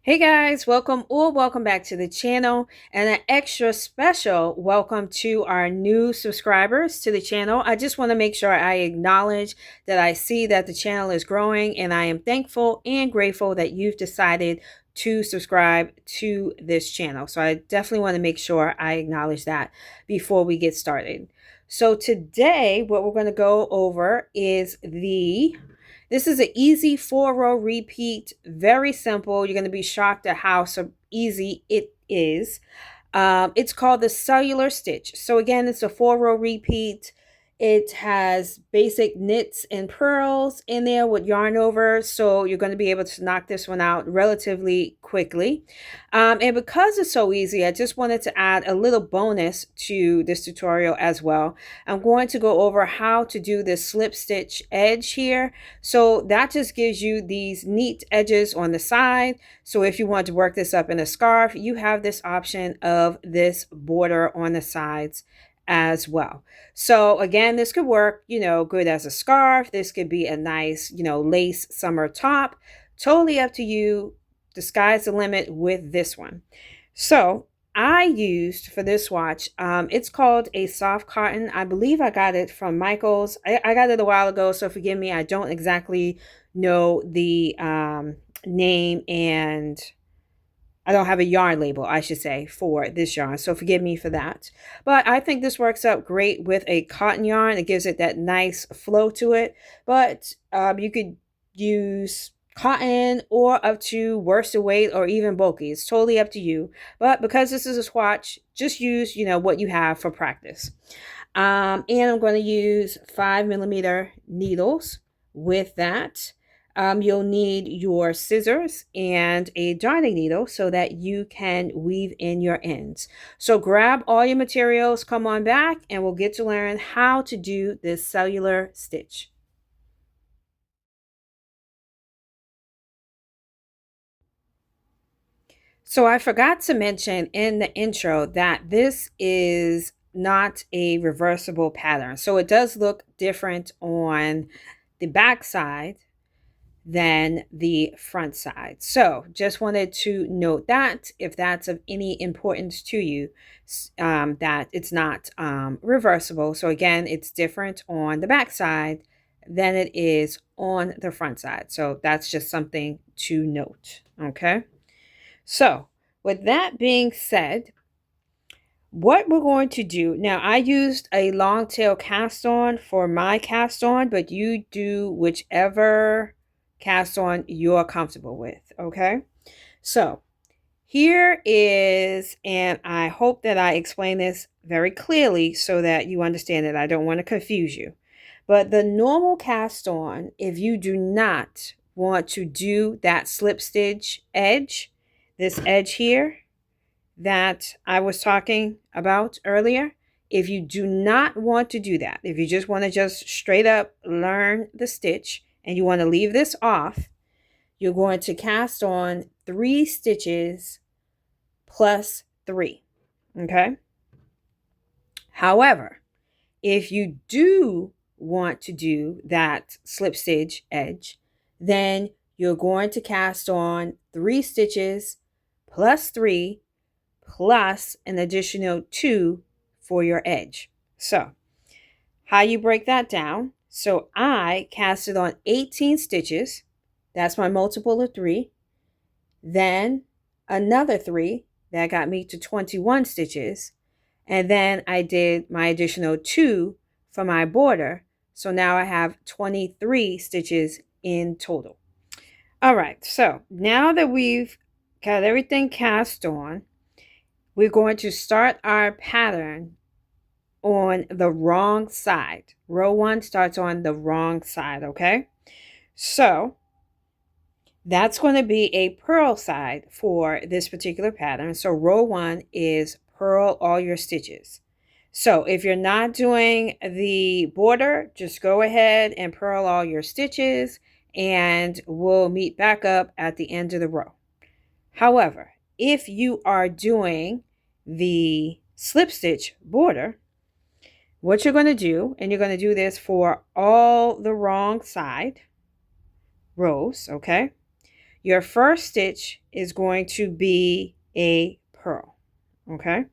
Hey guys, welcome back to the channel, and an extra special welcome to our new subscribers to the channel. I just want to make sure I acknowledge that I see that the channel is growing, and I am thankful and grateful that you've decided to subscribe to this channel. So I definitely want to make sure I acknowledge that before we get started. So today what we're going to go over is this is an easy 4-row repeat, very simple. You're going to be shocked at how so easy it is. It's called the cellular stitch. So again, it's a 4-row repeat. It has basic knits and purls in there with yarn over, so you're going to be able to knock this one out relatively quickly. And because it's so easy, I just wanted to add a little bonus to this tutorial as well. I'm going to go over how to do this slip stitch edge here. So that just gives you these neat edges on the side. So if you want to work this up in a scarf, you have this option of this border on the sides as well. So again, this could work, good as a scarf. This could be a nice, lace summer top. Totally up to you. The sky's the limit with this one. So I used for this swatch, it's called a soft cotton. I believe I got it from Michael's. I got it a while ago, so forgive me. I don't exactly know the name, and I don't have a yarn label, I should say, for this yarn, so forgive me for that. But I think this works out great with a cotton yarn. It gives it that nice flow to it. But you could use cotton or up to worsted weight or even bulky. It's totally up to you. But because this is a swatch, just use, what you have for practice. And I'm going to use 5mm needles with that. You'll need your scissors and a darning needle so that you can weave in your ends. So grab all your materials, come on back, and we'll get to learn how to do this cellular stitch. So I forgot to mention in the intro that this is not a reversible pattern. So it does look different on the back side than the front side. So just wanted to note that if that's of any importance to you, that it's not reversible. So again, it's different on the back side than it is on the front side. So that's just something to note. Okay. So with that being said, what we're going to do now, I used a long tail cast on for my cast on, but you do whichever cast on you're comfortable with. Okay, so here is, and I hope that I explain this very clearly so that you understand it. I don't want to confuse you, but the normal cast on, if you do not want to do that slip stitch edge, this edge here that I was talking about earlier, if you do not want to do that, if you just want to just straight up learn the stitch and you want to leave this off, you're going to cast on 3 stitches plus 3. Okay. However, if you do want to do that slip stitch edge, then you're going to cast on 3 stitches plus 3 plus an additional 2 for your edge. So how you break that down? So I casted on 18 stitches. That's my multiple of 3. Then another 3. That got me to 21 stitches. And then I did my additional 2 for my border. So now I have 23 stitches in total. All right, so now that we've got everything cast on, we're going to start our pattern on the wrong side. Row 1 starts on the wrong side, okay? So that's going to be a purl side for this particular pattern. So row 1 is purl all your stitches. So if you're not doing the border, just go ahead and purl all your stitches, and we'll meet back up at the end of the row. However, if you are doing the slip stitch border, what you're going to do, and you're going to do this for all the wrong side rows, okay? your first stitch is going to be a purl. Okay.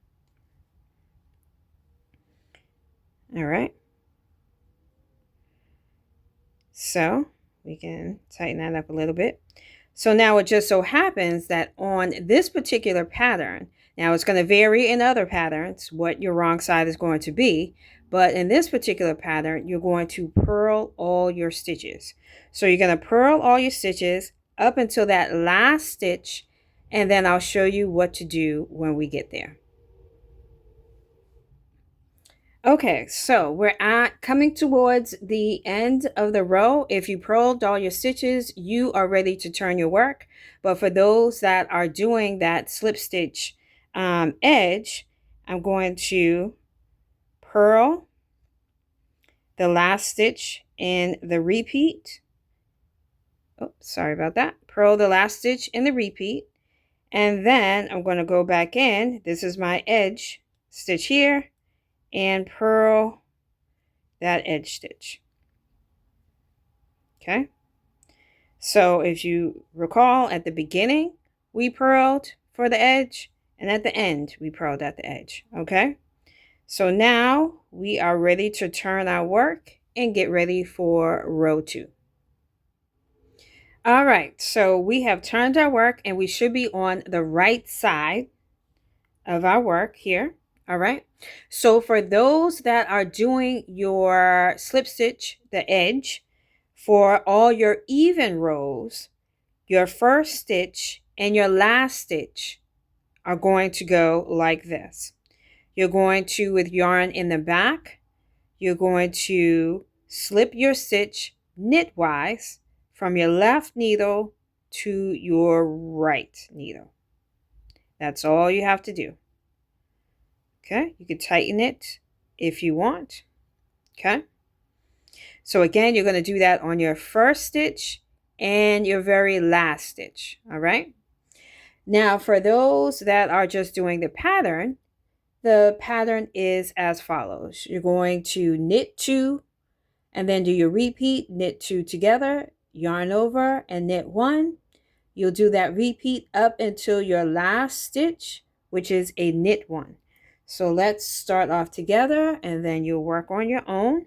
All right. So we can tighten that up a little bit. So now it just so happens that on this particular pattern, now it's going to vary in other patterns what your wrong side is going to be, but in this particular pattern, you're going to purl all your stitches. So you're going to purl all your stitches up until that last stitch, and then I'll show you what to do when we get there. Okay, so we're coming towards the end of the row. If you purled all your stitches, you are ready to turn your work. But for those that are doing that slip stitch edge, I'm going to purl the last stitch in the repeat. Oh, sorry about that. Purl the last stitch in the repeat. And then I'm going to go back in. This is my edge stitch here, and purl that edge stitch. Okay, so if you recall, at the beginning we purled for the edge, and at the end we purled at the edge. Okay, so now we are ready to turn our work and get ready for row 2. All right, so we have turned our work and we should be on the right side of our work here. All right, so for those that are doing your slip stitch, the edge, for all your even rows, your first stitch and your last stitch are going to go like this. You're going to, with yarn in the back, you're going to slip your stitch knitwise from your left needle to your right needle. That's all you have to do. Okay, you can tighten it if you want. Okay, so again, you're going to do that on your first stitch and your very last stitch. All right, now for those that are just doing the pattern is as follows. You're going to knit 2 and then do your repeat, knit 2 together, yarn over and knit 1. You'll do that repeat up until your last stitch, which is a knit 1. So let's start off together and then you'll work on your own.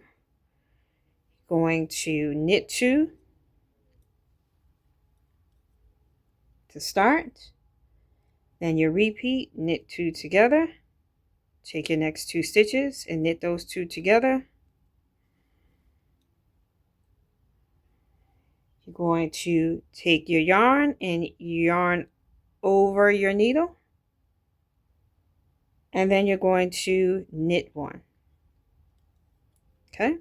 Going to knit 2 to start. Then your repeat, knit 2 together. Take your next 2 stitches and knit those 2 together. You're going to take your yarn and yarn over your needle. And then you're going to knit 1. Okay,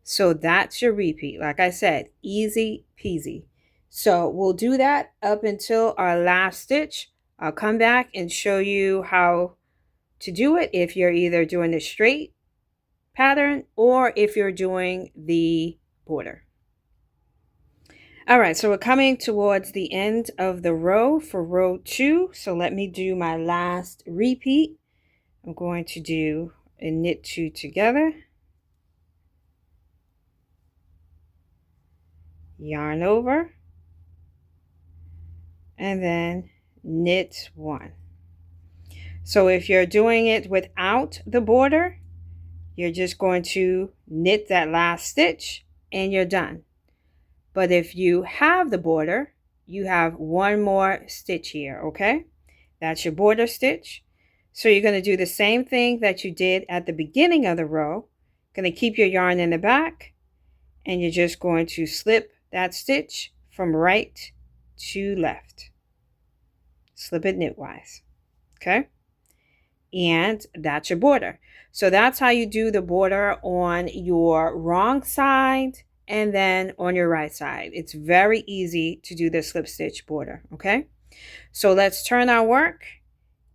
so that's your repeat. Like I said, easy peasy. So we'll do that up until our last stitch. I'll come back and show you how to do it if you're either doing the straight pattern or if you're doing the border. All right, so we're coming towards the end of the row for row 2. So let me do my last repeat. I'm going to do a knit 2 together, yarn over, and then knit 1. So if you're doing it without the border, you're just going to knit that last stitch and you're done. But if you have the border, you have one more stitch here, okay? That's your border stitch. So you're going to do the same thing that you did at the beginning of the row. Going to keep your yarn in the back, and you're just going to slip that stitch from right to left. Slip it knitwise, okay? And that's your border. So that's how you do the border on your wrong side and then on your right side. It's very easy to do the slip stitch border, okay? So let's turn our work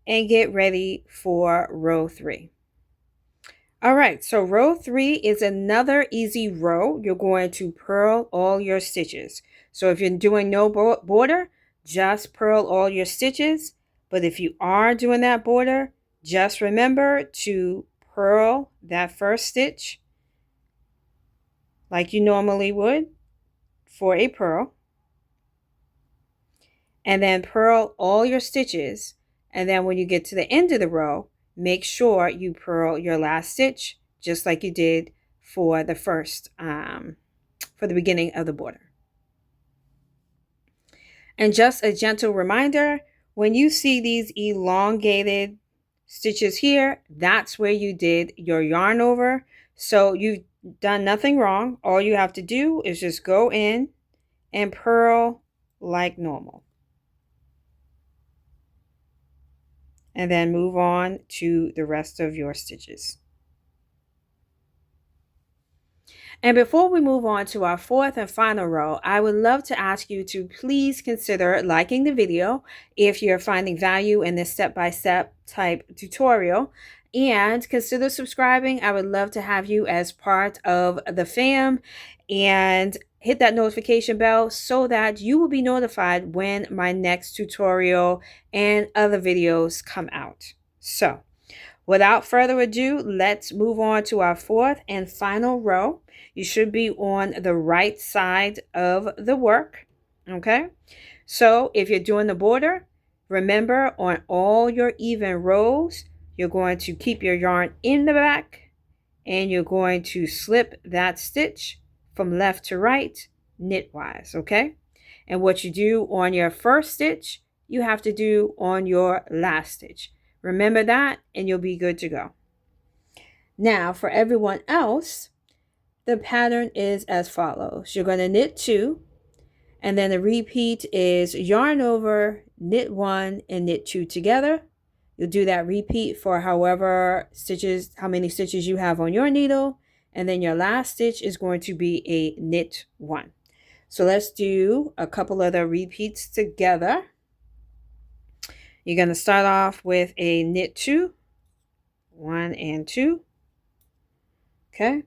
and get ready for row 3. All right, so row 3 is another easy row. You're going to purl all your stitches. So if you're doing no border, just purl all your stitches. But if you are doing that border, just remember to purl that first stitch like you normally would for a purl. and then purl all your stitches. And then when you get to the end of the row, make sure you purl your last stitch just like you did for the first, for the beginning of the border. And just a gentle reminder, when you see these elongated stitches here, that's where you did your yarn over. So you've done nothing wrong. All you have to do is just go in and purl like normal. And then move on to the rest of your stitches. And before we move on to our fourth and final row, I would love to ask you to please consider liking the video if you're finding value in this step-by-step type tutorial, and consider subscribing. I would love to have you as part of the fam, and hit that notification bell so that you will be notified when my next tutorial and other videos come out. So without further ado, let's move on to our fourth and final row. You should be on the right side of the work, okay? So if you're doing the border, remember on all your even rows, you're going to keep your yarn in the back and you're going to slip that stitch from left to right knitwise, okay? And what you do on your first stitch, you have to do on your last stitch. Remember that and you'll be good to go. Now for everyone else, the pattern is as follows. You're going to knit 2, and then the repeat is yarn over, knit 1, and knit 2 together. You'll do that repeat for however stitches, how many stitches you have on your needle, and then your last stitch is going to be a knit 1. So let's do a couple of the repeats together. You're going to start off with a knit 2, 1 and 2. Okay.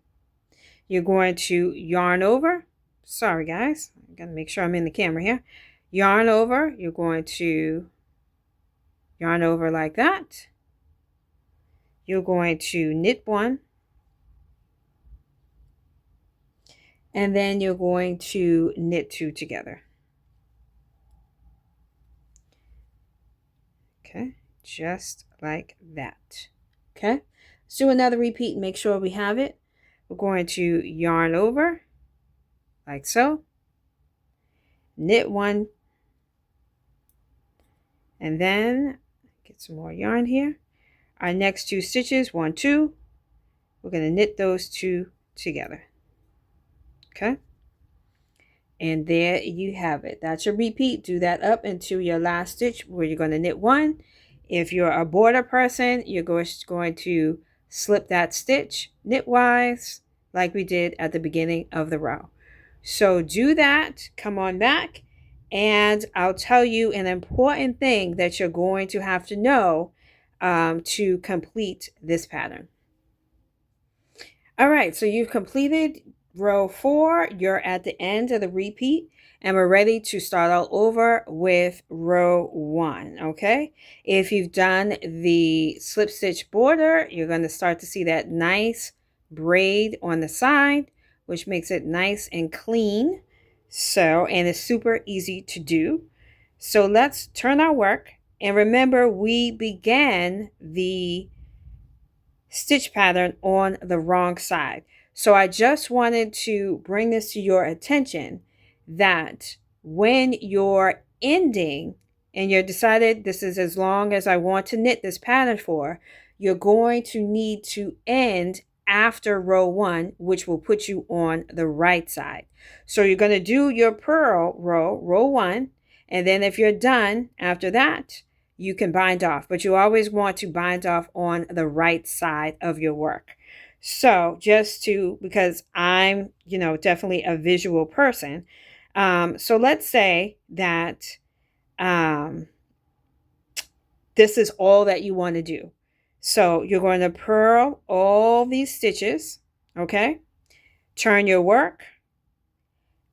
You're going to yarn over. Sorry guys, I gotta make sure I'm in the camera here. Yarn over. You're going to yarn over like that. You're going to knit 1. And then you're going to knit 2 together. Okay, just like that. Okay, let's do another repeat and make sure we have it. We're going to yarn over like so, knit 1, and then get some more yarn here. Our next 2 stitches, 1, 2, we're going to knit those 2 together. Okay, and there you have it. That's your repeat. Do that up into your last stitch where you're going to knit 1. If you're a border person, you're going to slip that stitch knitwise like we did at the beginning of the row. So do that, come on back, and I'll tell you an important thing that you're going to have to know to complete this pattern. All right, so you've completed row 4, you're at the end of the repeat, and we're ready to start all over with row 1, okay? If you've done the slip stitch border, you're going to start to see that nice braid on the side, which makes it nice and clean. So, and it's super easy to do. So let's turn our work, and remember we began the stitch pattern on the wrong side. So I just wanted to bring this to your attention that when you're ending and you're decided this is as long as I want to knit this pattern for, you're going to need to end after row 1, which will put you on the right side. So you're going to do your purl row, row 1, and then if you're done after that, you can bind off, but you always want to bind off on the right side of your work. So just to, because I'm, definitely a visual person. So let's say that this is all that you want to do. So you're going to purl all these stitches, okay? Turn your work.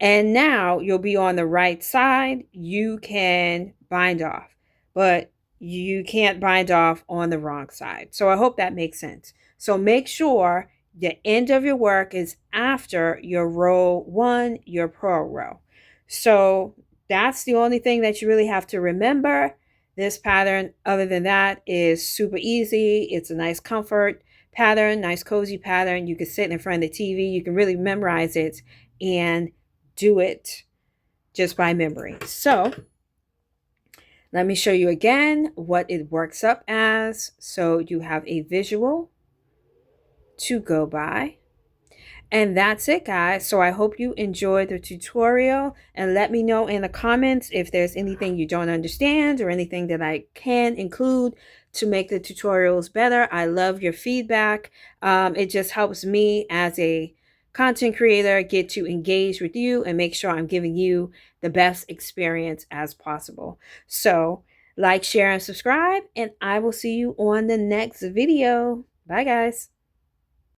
And now you'll be on the right side. You can bind off, but you can't bind off on the wrong side. So I hope that makes sense. So make sure the end of your work is after your row 1, your purl row. So that's the only thing that you really have to remember. This pattern, other than that, is super easy. It's a nice comfort pattern, nice cozy pattern. You can sit in front of the TV. You can really memorize it and do it just by memory. So let me show you again what it works up as, so you have a visual to go by. And that's it, guys. So I hope you enjoyed the tutorial, and let me know in the comments if there's anything you don't understand or anything that I can include to make the tutorials better. I love your feedback. It just helps me as a content creator get to engage with you and make sure I'm giving you the best experience as possible. So like, share, and subscribe, and I will see you on the next video. Bye, guys.